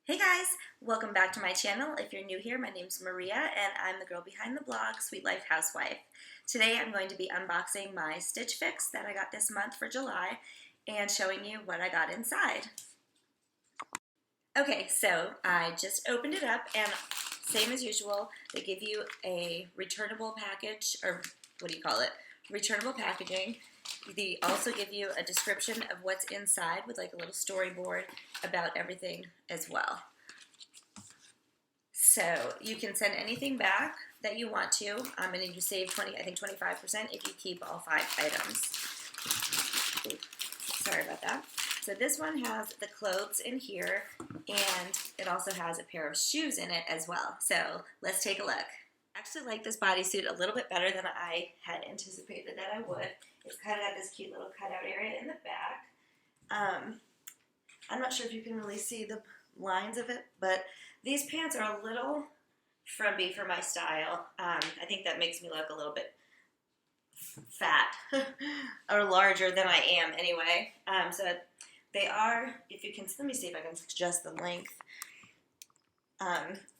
Hey guys, welcome back to my channel. If you're new here, my name's Maria and I'm the girl behind the blog, Sweet Life Housewife. Today I'm going to be unboxing my StitchFix that I got this month for July and showing you what I got inside. Okay, so I just opened it up and same as usual, they give you a returnable package, or what do you call it? Returnable packaging. They also give you a description of what's inside with like a little storyboard about everything as well. So you can send anything back that you want to, and you save 25% if you keep all 5 items. Ooh, sorry about that. So this one has the clothes in here, and it also has a pair of shoes in it as well. So let's take a look. I actually like this bodysuit a little bit better than I had anticipated that I would. It's kind of got this cute little cutout area in the back. I'm not sure if you can really see the lines of it, but these pants are a little frumpy for my style. I think that makes me look a little bit fat or larger than I am anyway. So they are, if you can, let me see if I can adjust the length.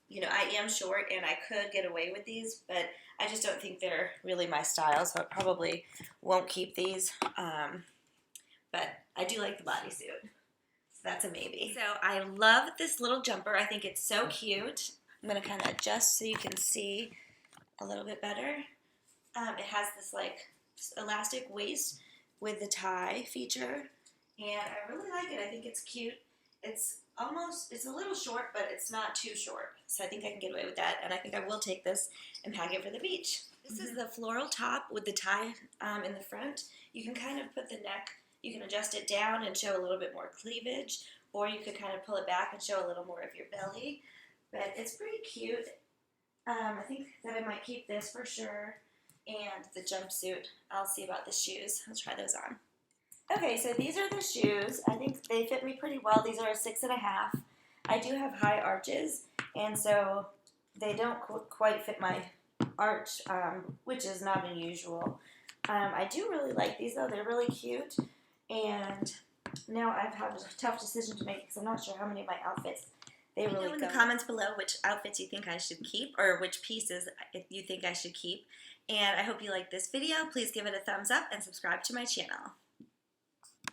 You know, I am short and I could get away with these, but I just don't think they're really my style, so I probably won't keep these. But I do like the bodysuit, so that's a maybe. So I love this little jumper. I think it's so cute. I'm going to kind of adjust so you can see a little bit better. It has this like elastic waist with the tie feature, and I really like it. I think it's cute. It's a little short, but it's not too short. So I think I can get away with that, and I think I will take this and pack it for the beach. This is the floral top with the tie in the front. You can kind of put the neck, you can adjust it down and show a little bit more cleavage, or you could kind of pull it back and show a little more of your belly. But it's pretty cute. I think that I might keep this for sure. And the jumpsuit, I'll see about the shoes. I'll try those on. Okay, so these are the shoes. I think they fit me pretty well. These are a 6.5. I do have high arches, and so they don't quite fit my arch, which is not unusual. I do really like these, though. They're really cute, and now I've had a tough decision to make because I'm not sure how many of my outfits they really go. Let me know in the comments below which outfits you think I should keep, or which pieces you think I should keep. And I hope you liked this video. Please give it a thumbs up and subscribe to my channel.